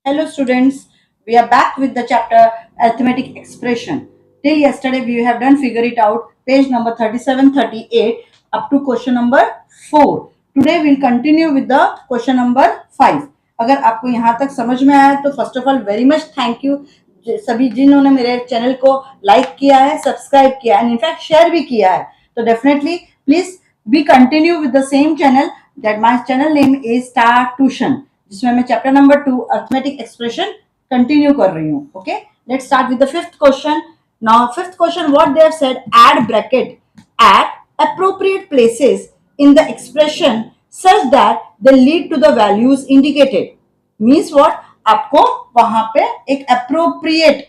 Hello students, we are back with the chapter Arithmetic Expression. Till yesterday we have done figure it out page number 37, 38 up to question number 4. Today we will continue with the question number 5. अगर आपको यहाँ तक समझ में आया तो first of all very much thank you सभी जिन्होंने मेरे चैनल को लाइक किया है, सब्सक्राइब किया है, इनफैक्ट शेयर भी किया है. तो definitely please be continue with the same channel. That my channel name is star tuition, जिसमें मैं chapter number 2 arithmetic expression continue कर रही हूँ. Okay, let's start with the fifth question. Now fifth question, what they have said, add bracket at appropriate places in the expression such that they lead to the values indicated. Means what? आपको वहां पे एक appropriate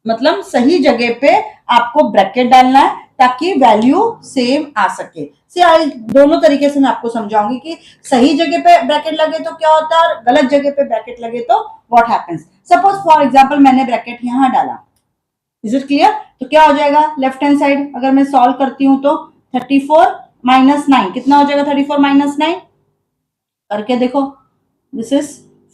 मतलब सही जगह पे आपको bracket डालना है ताकि वैल्यू सेम आ सके. से आई दोनों तरीके से मैं आपको समझाऊंगी कि सही जगह पे ब्रैकेट लगे तो क्या होता है और गलत जगह पे ब्रैकेट लगे तो what happens. Suppose for example मैंने ब्रैकेट यहां डाला. Is it clear? तो क्या हो जाएगा लेफ्ट हैंड साइड अगर मैं सॉल्व करती हूं तो 34 माइनस 9 कितना हो जाएगा. 34 माइनस 9 करके देखो. दिस इज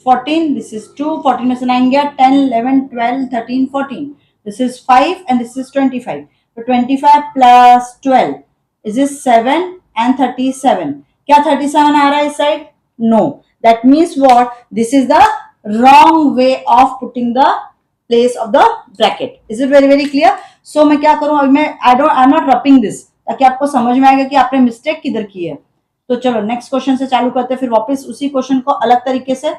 14, दिस इज 2, 14 में से 9 गया, 10, 11, 12, 13, 14. This is 5 and this is 25. तो 25 प्लस 12 इज इज 7 एंड 37. क्या 37 आ रहा है इस side? No. That means what? This is the wrong way of putting the place of the bracket. Is it very very clear? So मैं क्या करूं अभी, मैं I am not wrapping this ताकि आपको समझ में आएगा कि आपने मिस्टेक किधर की है. तो चलो नेक्स्ट क्वेश्चन से चालू करते हैं, फिर वापस उसी क्वेश्चन को अलग तरीके से.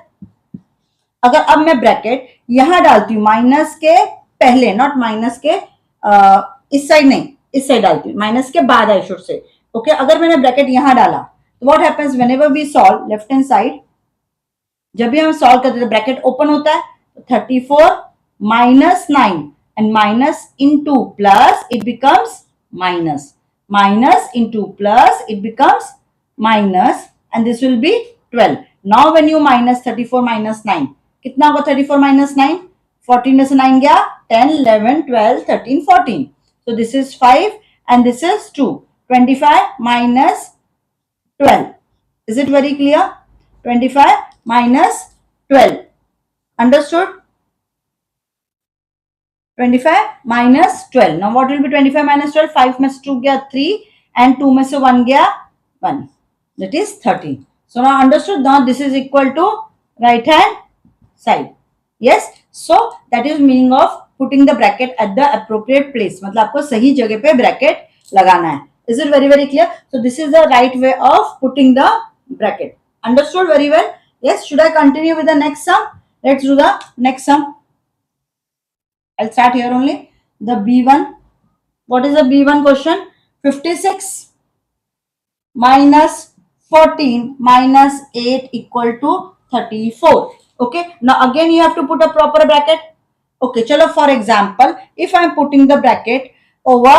अगर अब मैं ब्रैकेट यहां डालती हूँ माइनस के पहले, नॉट माइनस के इस साइड नहीं, इस साइड डालती हूँ, माइनस के बाद आई शुड से. ओके, अगर मैंने ब्रैकेट यहां डाला तो what happens whenever we solve left hand side, जब भी हम सॉल्व करते हैं ब्रैकेट ओपन होता है. 34 minus 9 and minus into plus it becomes minus, minus into plus it becomes minus, and this will be 12. Now when you minus 34 minus 9 कितना होगा? 34 minus 9, 14 में से 9 गया, 10, 11, 12, 13, 14. So this is 5 and this is 2. 25 minus 12. Is it very clear? 25 minus 12. Understood? 25 minus 12. Now what will be 25 minus 12? 5 में से 2 गया 3 and 2 में से 1 गया 1. That is 13. So now understood? Now this is equal to right hand side. Yes. So that is meaning of putting the bracket at the appropriate place. मतलब आपको सही जगह पे bracket लगाना है. Is it very very clear? So this is the right way of putting the bracket. Understood very well? Yes. Should I continue with the next sum? Let's do the next sum. I'll start here only. The B1. What is the B1 question? 56 minus 14 minus 8 equal to 34. Okay. Now again you have to put a proper bracket. Okay. Chalo, for example, if I am putting the bracket over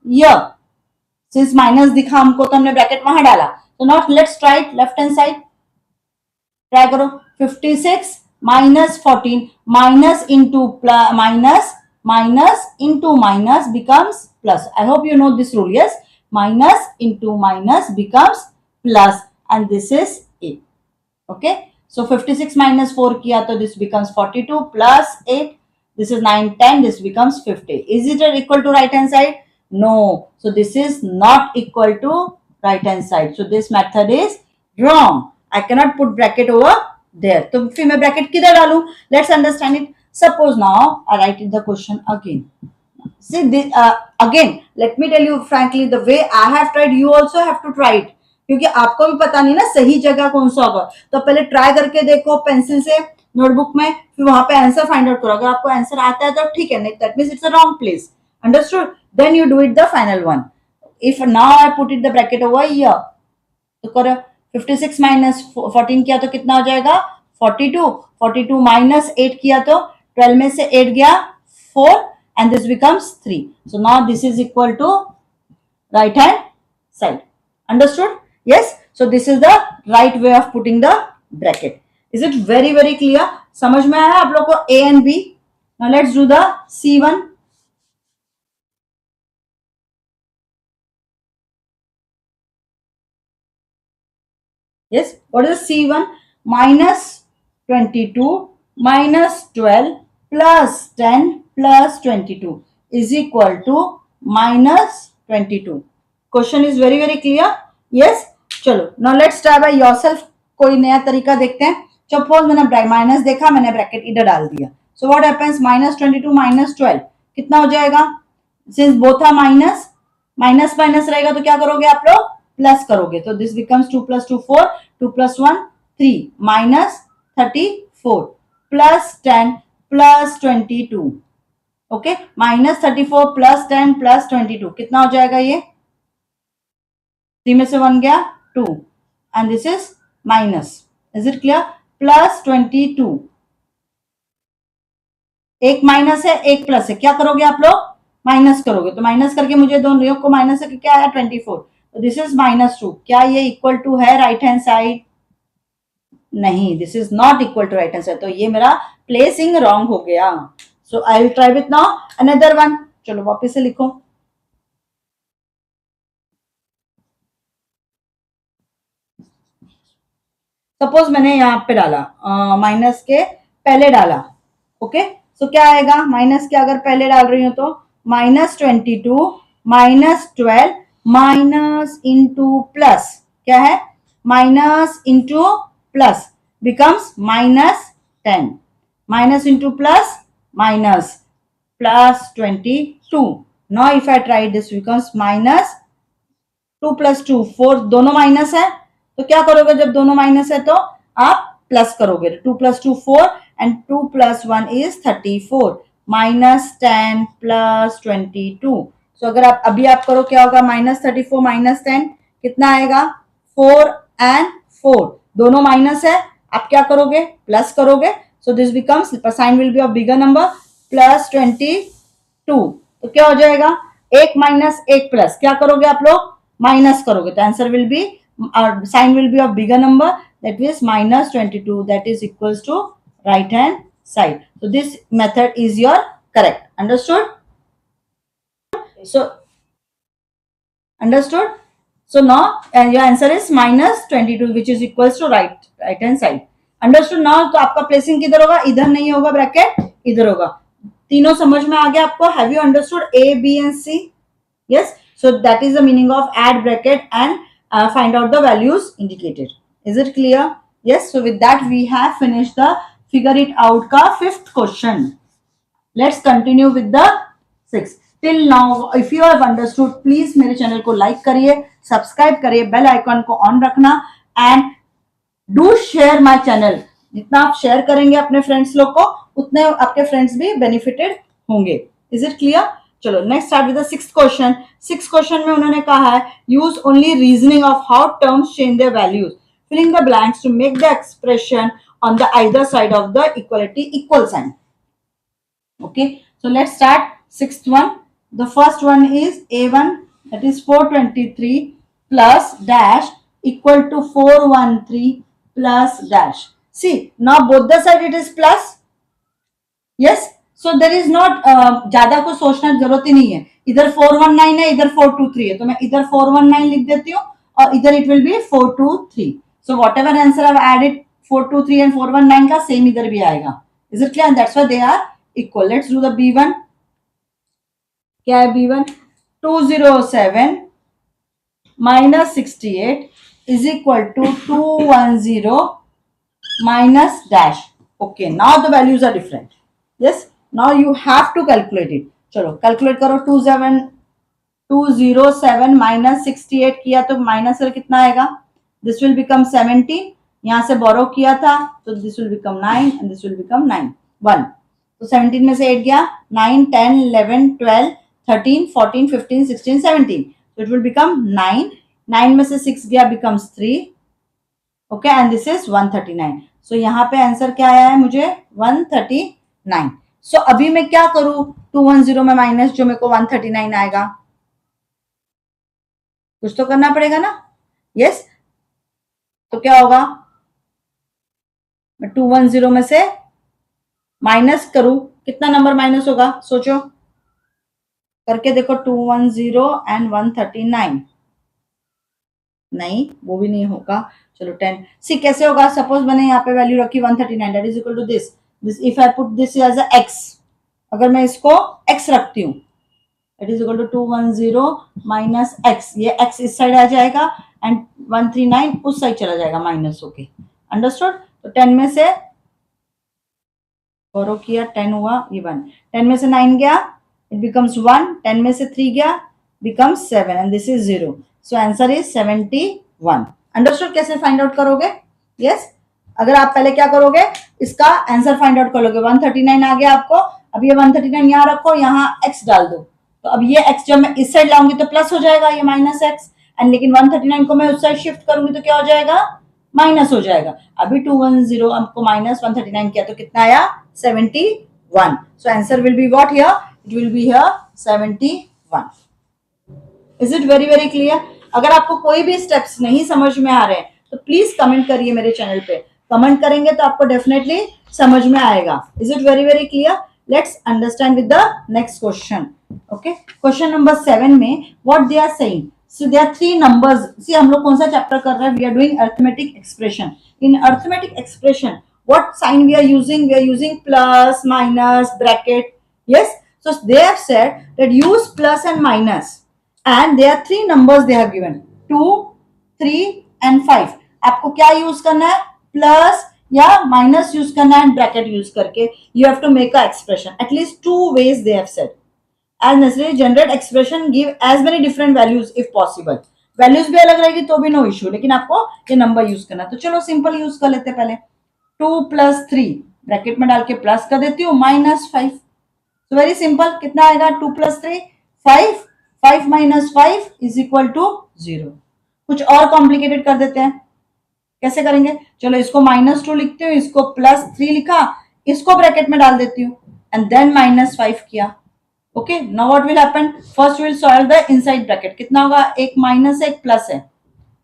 here, since minus दिखा हमको तो हमने bracket वहां डाला. So now let's try it left hand side. Try करो. 56 minus 14 minus into plus minus, minus into minus becomes plus. I hope you know this rule. Yes, minus into minus becomes plus, and this is 8. Okay, so 56 minus 4 kiya to this becomes 42 plus 8. This is 9, 10. This becomes 50. Is it equal to right hand side? No. So this is not equal to right hand side. So this method is wrong. I cannot put bracket over there. तो फिर मैं bracket किधर डालूं? Let's understand it. Suppose now I write it the question again. See this, again let me tell you frankly, the way I have tried, you also have to try it. क्योंकि आपको भी पता नहीं ना सही जगह कौन सा होगा. तो पहले ट्राई करके देखो पेंसिल से नोटबुक में, फिर वहां पे आंसर फाइंड आउट करो. अगर आपको आंसर आता है तो ठीक है, नहीं that means it's a wrong place. Understood? Then you do it the final one. If now I put it the bracket over here, तो करो 56 माइनस 14 किया तो कितना हो जाएगा? 42. 42 माइनस 8 किया तो 12 में से 8 गया 4 and this becomes 3. So now this is equal to right hand side. Understood? Yes. So this is the right way of putting the bracket. Is it very very clear? समझ में आया आप लोग को A and B? Now let's do the C1. Yes. What is C1? Minus 22 -12 plus 10 plus 22 is equal to -22. Question is very very clear. Yes, चलो now let's try by yourself. कोई नया तरीका देखते हैं. सपोज मैंने माइनस देखा, मैंने bracket इधर डाल दिया. सो व्हाट हैपेंस, -22 -12 कितना हो जाएगा. Since both are minus, minus minus रहेगा तो क्या करोगे आप लोग, प्लस करोगे. तो this becomes 2 + 2 4, 2 + 1 3, -34 plus 10 plus 22. Okay, -34 plus 10 plus 22 कितना हो जाएगा. ये 3 में से 1 गया 2 and this is minus. Is it clear. Plus 22, एक माइनस है एक प्लस है, क्या करोगे आप लोग, माइनस करोगे. तो माइनस करके मुझे दोनों को माइनस है, क्या आया 24. तो दिस इज -2. क्या ये इक्वल टू है राइट हैंड साइड, नहीं, this is not equal to right hand side. तो ये मेरा प्लेसिंग रॉन्ग हो गया. So I will try with now another one. चलो वापस से लिखो. सपोज मैंने यहाँ पे डाला माइनस के पहले डाला. ओके, सो क्या आएगा, माइनस के अगर पहले डाल रही हूं तो -22 -12 माइनस इंटू प्लस, क्या है, minus into plus becomes -10, minus into plus minus plus 22. Now if I try this becomes -2 + 2 4, दोनों माइनस है तो क्या करोगे, जब दोनों माइनस है तो आप प्लस करोगे. 2 + 2 4 and 2 + 1 is 34, -10 + 22. सो अगर आप अभी आप करो क्या होगा, -34 -10 कितना आएगा, 4 and 4, दोनों माइनस है, आप क्या करोगे, प्लस करोगे. So this becomes, sign will be of bigger number, +22. तो क्या हो जाएगा, एक माइनस एक प्लस, क्या करोगे आप लोग, माइनस करोगे. तो answer will be, sign will be of bigger number, that is -22, that is equals to right hand side. So this method is your correct. Understood? So understood. So now your answer is -22, which is equals to right hand side. Understood now? तो आपका placing किधर होगा, इधर नहीं होगा bracket, इधर होगा. तीनों समझ में आ गया आपको. Have you understood A, B and C? Yes. So that is the meaning of add bracket and find out the values indicated. Is it clear? Yes. So with that we have finished the figure it out का 5th question. Let's continue with the 6th. Till now, if you have understood, please मेरे channel को like करिए, subscribe करिए, bell icon को on रखना and do share my channel. जितना आप share करेंगे अपने फ्रेंड्स लोग को, उतने आपके फ्रेंड्स भी बेनिफिटेड होंगे. Is it clear? चलो next start with the 6th question. 6th question में उन्होंने कहा है, use only reasoning of how terms change their values, filling the blanks to make the expression on the either side of the equality equal sign. Okay, so let's start 6th one. The first one is A1, that is 423 plus dash equal to 413 plus dash. See, now both the side it is plus. Yes, so there is not ज्यादा कुछ सोचना जरूरत ही नहीं है. इधर 419 है, इधर 423 है, तो मैं इधर 419 लिख देती हूँ और इधर it will be 423. So whatever answer I've added 423 and 419 का सेम इधर भी आएगा. Is it clear? That's why they are equal. Let's do the B1. क्या है B1? 207 minus 68 is equal to 210 minus dash. Okay, now the values are different. Yes, now you have to calculate it. चलो calculate करो. 207 minus 68 किया तो minus से कितना आएगा, this will become 17. यहां से बोरो किया था तो this will become 9 and this will become 9 1. तो 17 में से 8 गया, 9 10 11 12 13 14 15 16 17. So it will become 9. 9 में से 6 गया becomes 3. Okay, and this is 139. So यहाँ पे आंसर क्या आया है मुझे, 139. So अभी मैं क्या करूं, 210 में माइनस जो मेरे को 139 आएगा, कुछ तो करना पड़ेगा ना. यस, तो क्या होगा, मैं 210 में से माइनस करूं, कितना नंबर माइनस होगा, सोचो करके देखो. 210 एंड 139, नहीं वो भी नहीं होगा. चलो 10. सी कैसे होगा, सपोज मैंने यहाँ पे वैल्यू रखी 139, that is equal to this. This if I put this as a x, अगर मैं इसको x रखती हूँ, it is equal to 210 minus x, ये x इस साइड आ जाएगा एंड 139 उस साइड चला जाएगा माइनस होके। अंडरस्टूड? तो 10 में से बोरो किया 10 हुआ ये 1, 10 में से 9 गया इट बिकम्स 1, 10 में से 3 गया becomes 7 and this is 0। So answer is 71। Understood? कैसे फाइंड आउट करोगे? यस अगर आप पहले क्या करोगे, इसका आंसर फाइंड आउट कर लोगे। 139 आ गया आपको, अब ये 139 यहाँ रखो, यहाँ x डाल दो, तो अब ये x जब मैं इस साइड लाऊंगी तो प्लस हो जाएगा, ये माइनस x, एंड लेकिन 139 को मैं उस साइड शिफ्ट करूंगी तो क्या हो जाएगा, माइनस हो जाएगा। अभी 210 आपको माइनस 139 किया तो कितना आया, 71। So answer will be what here, it will be here 71। Is it very very clear? अगर आपको कोई भी स्टेप्स नहीं समझ में आ रहे हैं तो प्लीज कमेंट करिए मेरे चैनल पे, कमेंट करेंगे तो आपको डेफिनेटली समझ में आएगा। Is it very very clear? Let's understand with the next question. Okay, question number 7 में what they are saying, so there are 3 numbers. See हम लोग कौन सा चैप्टर कर रहे हैं, we are doing arithmetic expression. In arithmetic expression what sign we are using, we are using plus, minus, bracket. Yes, so they have said that use plus and minus, and there are 3 numbers they have given, 2, 3 and 5। आपको क्या use करना है, plus या minus use करना है, bracket use करके you have to make a expression, at least 2 ways they have said। as necessary generate expression, give as many different values if possible। Values भी अलग रहेगी तो भी नो इश्यू, लेकिन आपको ये नंबर यूज करना है। तो चलो सिंपल यूज कर लेते हैं पहले। 2 + 3 ब्रैकेट में डाल के प्लस कर देती हूँ -5। तो वेरी सिंपल, कितना आएगा 2 + 3 5, 5 - 5 इज इक्वल टू 0। कुछ और कॉम्प्लिकेटेड कर देते हैं, कैसे करेंगे, चलो इसको -2 लिखती हूँ, इसको +3 लिखा, इसको ब्रैकेट में डाल देती हूँ एंड देन -5 किया। Okay, now what will happen, first will solve the inside bracket, कितना होगा, एक माइनस एक प्लस है,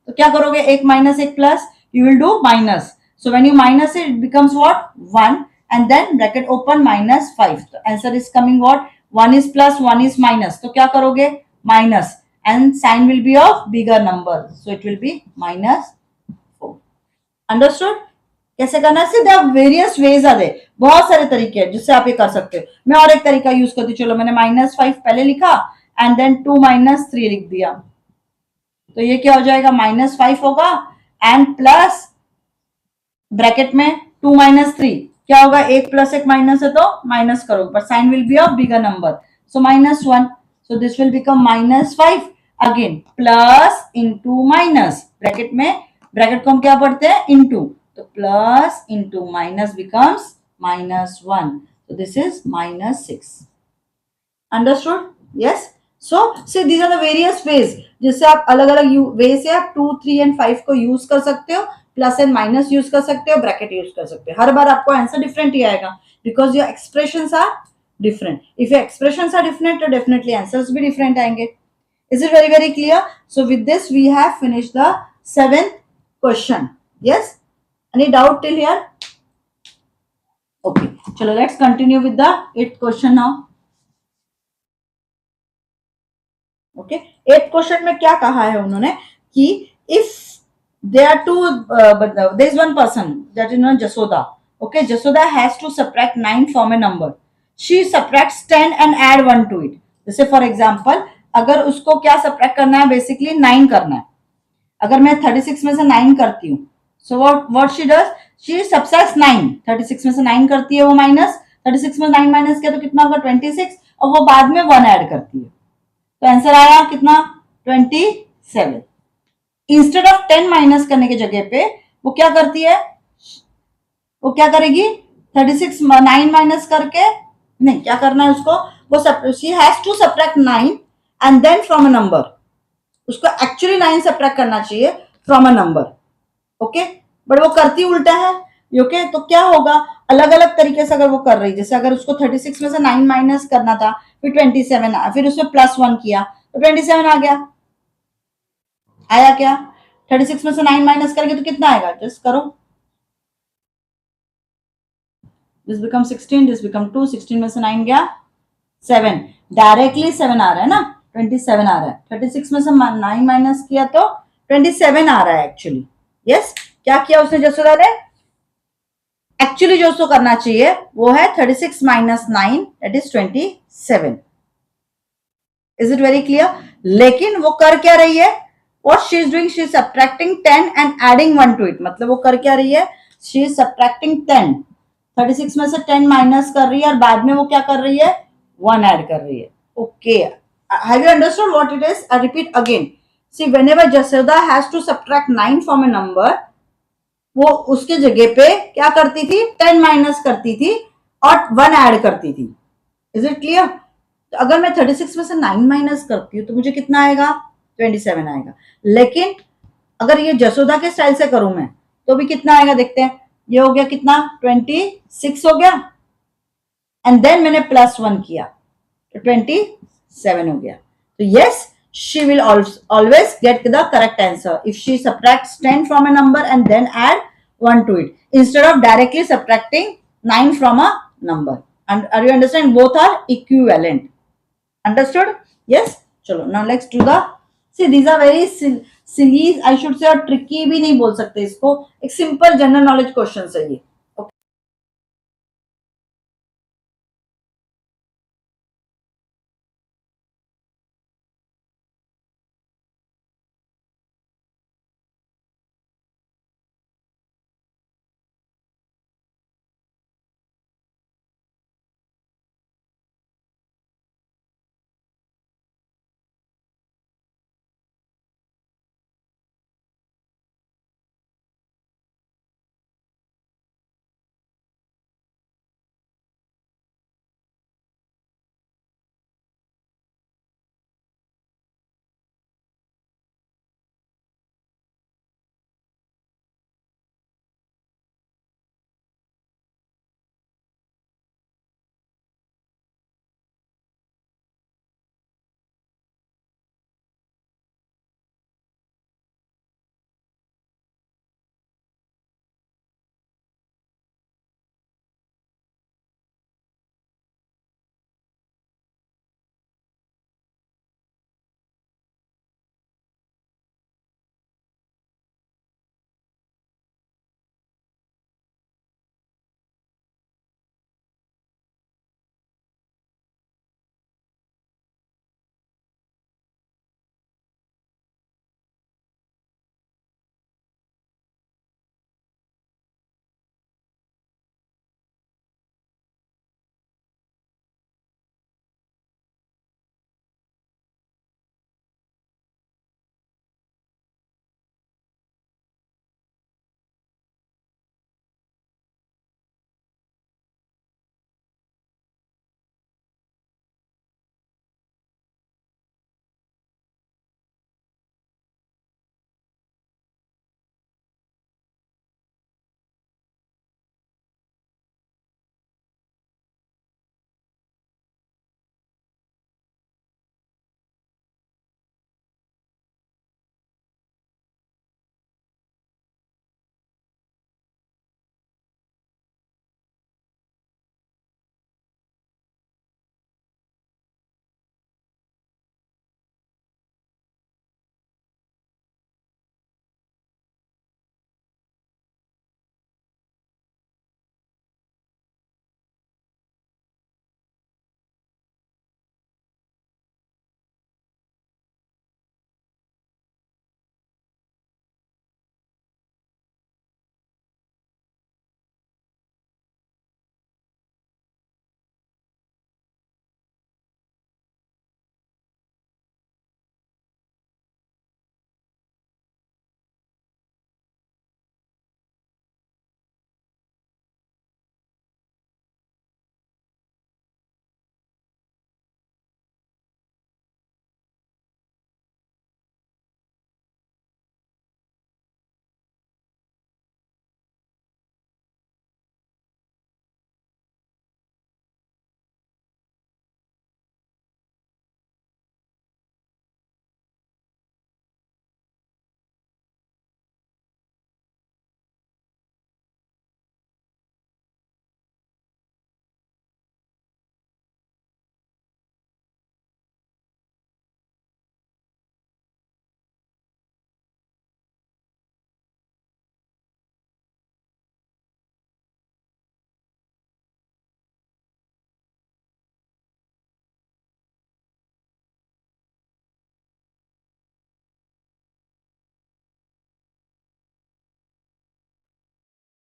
तो क्या करोगे, एक माइनस एक plus, you will do minus. So when you minus it, it becomes what, 1, and then bracket open -5। तो answer is coming what, 1 is plus 1 is minus, तो क्या करोगे, minus, and sign will be of bigger number, so it will be -4। Understood? कैसे करना है, there are various ways are there, बहुत सारे तरीके हैं जिससे आप ये कर सकते हो। मैं और एक तरीका यूज करती हूँ, चलो मैंने -5 पहले लिखा एंड देन 2 - 3 लिख दिया, तो ये क्या हो जाएगा, -5 होगा एंड प्लस ब्रैकेट में 2 - 3 क्या होगा, एक प्लस एक माइनस है तो माइनस करोगे, पर sign will be of bigger number, so -1, so this will become -5 again plus into minus, bracket में ब्रैकेट को हम क्या पढ़ते हैं, इंटू, तो plus into minus becomes -1, so this is -6। Understood? Yes, so see these are the various ways जिससे आप अलग अलग वे से आप 2, 3 एंड 5 को यूज कर सकते हो, प्लस एंड माइनस यूज कर सकते हो, ब्रैकेट यूज कर सकते हो। हर बार आपको आंसर डिफरेंट ही आएगा because your expressions are different. If your expressions are different तो डेफिनेटली आंसर्स भी डिफरेंट आएंगे। Is it very very clear? So with this we have finished the 7th question. Yes, any doubt till here? Okay, चलो let's continue with the 8th question now. Okay, 8th question में क्या कहा है उन्होंने कि if there are two but there is one person that is known Jasoda। okay, Jasoda has to subtract 9 from a number, she subtracts 10 and add 1 to it। जैसे for example अगर उसको क्या सब्ट्रैक्ट करना है, बेसिकली 9 करना है। अगर मैं 36 में से 9 करती हूँ, so what she does, she subtracts 9, 36 में से 9 करती है वो माइनस, 36 में 9 माइनस किया तो कितना होगा 26, और वो बाद में 1 ऐड करती है, तो आंसर आया कितना 27। इंस्टेड ऑफ 10 माइनस करने की जगह पे वो क्या करती है, वो क्या करेगी, 36 9 माइनस करके, नहीं क्या करना है उसको, वो she has to subtract 9 and then from a number, उसको एक्चुअली 9 सब्ट्रैक्ट करना चाहिए from a number. Okay, but वो करती उल्टा है। ओके, तो क्या होगा, अलग अलग तरीके से अगर वो कर रही, जैसे अगर उसको 36 में से 9 माइनस करना था, फिर 27 फिर उसमें +1 किया तो 27 आ गया, आया क्या, 36 में से 9 माइनस करेंगे तो कितना आएगा, जस्ट करो, दिस बिकम 16, दिस बिकम 2, 16 में से 9 गया 7, डायरेक्टली 7 आ रहा है ना, 27 आ रहा है, 36 में से 9 माइनस किया तो 27 आ रहा है एक्चुअली। यस, क्या किया उसने जसोदा ने, एक्चुअली जो उसको करना चाहिए वो है 36 minus 9 that is 27. Is it very clear? लेकिन वो कर क्या रही है? What she is doing, she is subtracting 10 and adding 1 to it. मतलब वो कर क्या रही है? She is subtracting 10. 36 में से 10 माइनस कर रही है और बाद में वो क्या कर रही है? 1 ऐड कर रही है. Okay. Have you understood what it is? I repeat again. See, whenever Jasoda has to subtract 9 from a number, वो उसके जगह पे क्या करती थी? 10 माइनस करती थी और 1 ऐड करती थी. Is it clear? तो अगर मैं 36 में से 9 माइनस करती हूँ तो मुझे कितना आएगा? 27 आएगा. लेकिन अगर ये जसोदा के स्टाइल से करूं मैं तो भी कितना आएगा देखते हैं. ये हो गया कितना? 26 हो गया एंड देन मैंने +1 किया तो 27 हो गया. तो yes, she will always get the correct answer if she subtracts 10 from a number and then add 1 to it instead of directly subtracting 9 from a number. And are you understand? Both are equivalent. Understood? Yes. चलो, now let's do the. See, these are very silly, I should say, और tricky भी नहीं बोल सकते इसको. एक simple general knowledge questions है ये.